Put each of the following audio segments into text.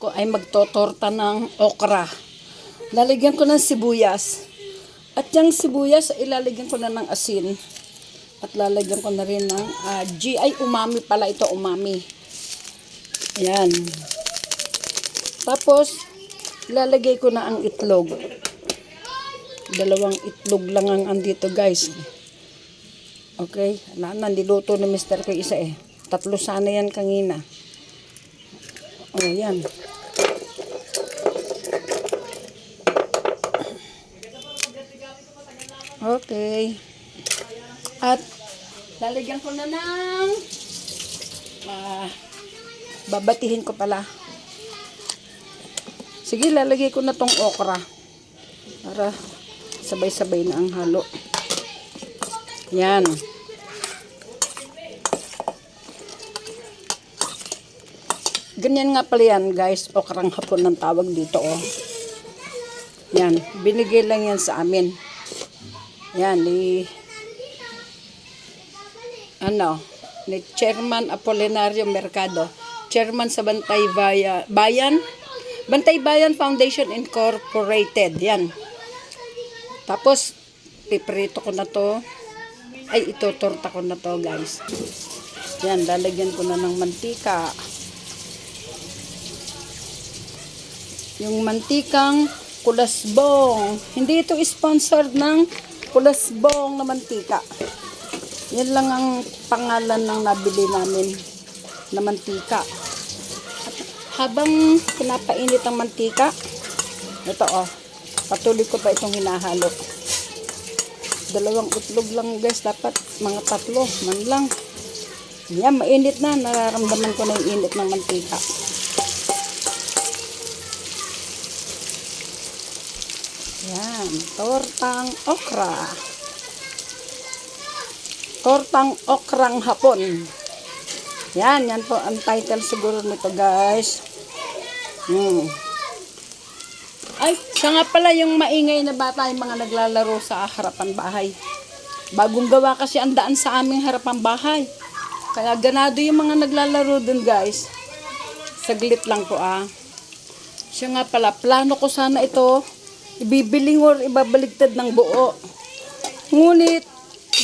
ko ay magtotorta ng okra. Lalagyan ko ng sibuyas. At yung sibuyas, ilalagyan ko na ng asin. At lalagyan ko na rin ng ay umami pala ito, umami. Ayan. Tapos, lalagay ko na ang itlog. 2 itlog lang ang andito, guys. Okay? Nandiluto na mister ko isa eh. 3 sana yan kanina. O, yan. Okay. At lalagyan ko na ng babatihin ko pala. Sige, lalagay ko na tong okra para sabay-sabay na ang halo. Yan. Ganyan nga pala yan, guys. Okrang hapon ng tawag dito, oh. Yan. Binigay lang yan sa amin. Yan, ni Chairman Apolinario Mercado, Chairman sa Bantay Bayan Foundation Incorporated. Yan. Tapos, piprito ko na to. Ay, itutorta ko na to, guys. Yan, lalagyan ko na ng mantika. Yung mantikang Kulasbong. Hindi ito sponsored ng Kulasbong na mantika. Yan lang ang pangalan ng nabili namin na mantika. At habang pinapainit ang mantika, ito patuloy ko pa itong hinahalo. 2 itlog lang, guys, dapat mga 3 man lang. Yan, mainit na, nararamdaman ko na yung init ng mantika. Yan, tortang okra. Tortang okrang hapon. Yan po ang title siguro nito, guys. Ay, siya nga pala yung maingay na bata, yung mga naglalaro sa harapan bahay. Bagong gawa kasi ang daan sa aming harapan bahay. Kaya ganado yung mga naglalaro dun, guys. Saglit lang po, Siya nga pala, plano ko sana ito ibibiling or ibabaligtad ng buo. Ngunit,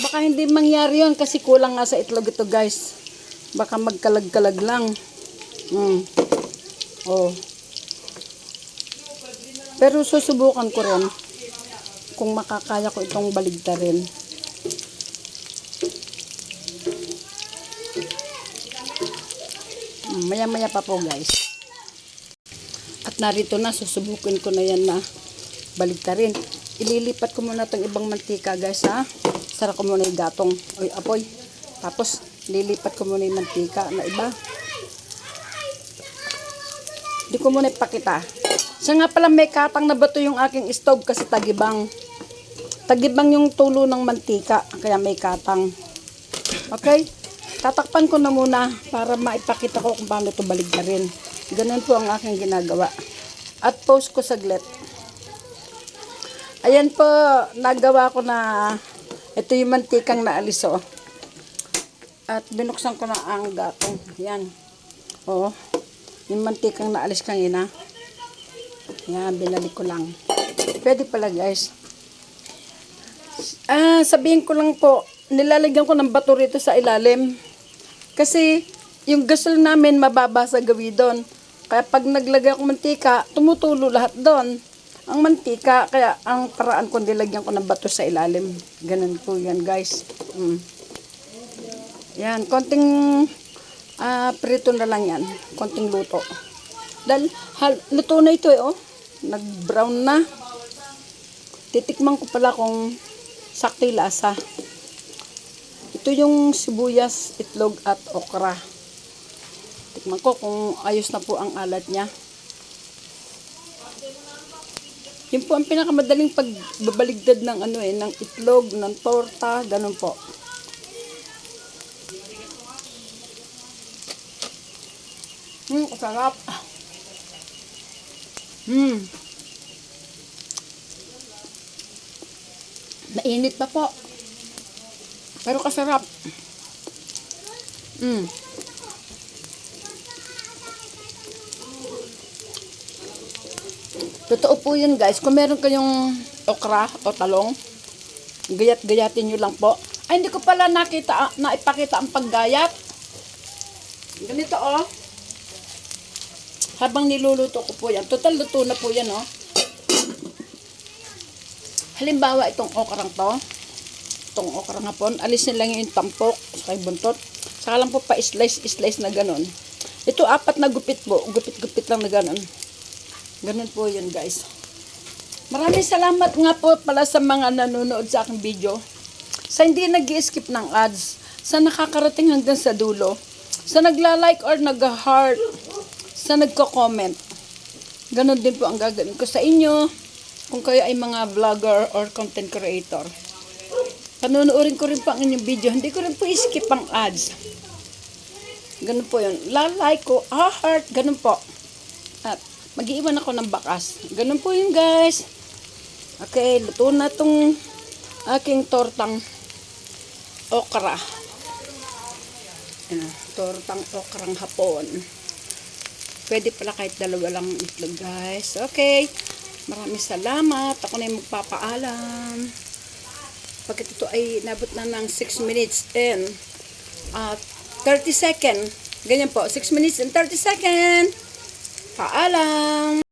baka hindi mangyari yun kasi kulang nga sa itlog ito, guys. Baka magkalag-kalag lang. Pero susubukan ko rin kung makakaya ko itong baligtarin. Maya-maya pa po, guys. At narito na, susubukin ko na yan na baligtarin. Ililipat ko muna itong ibang mantika, guys, Sara ko muna yung gatong. Apoy. Tapos, lilipat ko muna yung mantika na iba. Hindi ko muna ipakita. Siya nga pala may katang na bato yung aking stove kasi tagibang. Tagibang yung tulo ng mantika. Kaya may katang. Okay? Tatakpan ko na muna para maipakita ko kung paano ito baligtarin. Ganun po ang aking ginagawa. At post ko saglit. Ayan po, nagawa ko na ito yung mantikang naalis, At binuksan ko na ang gatong. Yan. Yung mantikang naalis kanina. Yan, binalik ko lang. Pwede pala, guys. Sabihin ko lang po, nilalagyan ko ng bato rito sa ilalim. Kasi, yung gasol namin mababa sa gawi doon. Kaya pag naglagay ako mantika, tumutulo lahat doon. Ang mantika, kaya ang paraan ko nilagyan ko ng bato sa ilalim. Ganun po yan, guys. Yan, konting prito na lang yan. Konting luto. Dahil, luto na ito nag-brown na. Titikman ko pala kung sakto yung lasa. Ito yung sibuyas, itlog at okra. Tikman ko kung ayos na po ang alat niya. Yun po ang pinakamadaling pagbabaligtad ng ng itlog, ng torta, ganun po. Sarap. Mainit pa po. Pero kasarap. Totoo po yun guys. Kung meron kayong okra o talong, gayat-gayatin nyo lang po. Ay, hindi ko pala naipakita ang paggayat. Ganito oh. Habang niluluto ko po yan. Total luto na po yan oh. Halimbawa itong okrang to. Itong okrang hapon. Alisin lang yung tampok. Saka yung buntot. Saka lang po pa-slice na ganun. Ito 4 na gupit po. Gupit-gupit lang na ganun. Ganun po yun guys. Maraming salamat nga po pala sa mga nanonood sa aking video. Sa hindi nag-skip ng ads. Sa nakakarating hanggang sa dulo. Sa nagla-like or nag-heart. Sa nagko-comment. Ganun din po ang gagawin ko sa inyo. Kung kayo ay mga vlogger or content creator. Panunuorin ko rin po ang inyong video. Hindi ko rin po skip ang ads. Ganun po yun. La-like ko. Heart. Ganun po. At mag-iwan ako ng bakas. Ganun po yun guys. Okay. Luto na tong aking tortang okra. Tortang okrang hapon. Pwede pala kahit 2 lang itlog guys. Okay. Maraming salamat. Ako na yung magpapaalam. Pagkat ito ay nabot na ng 6 minutes and 30 seconds. Ganyan po. 6 minutes and 30 seconds. Paalam.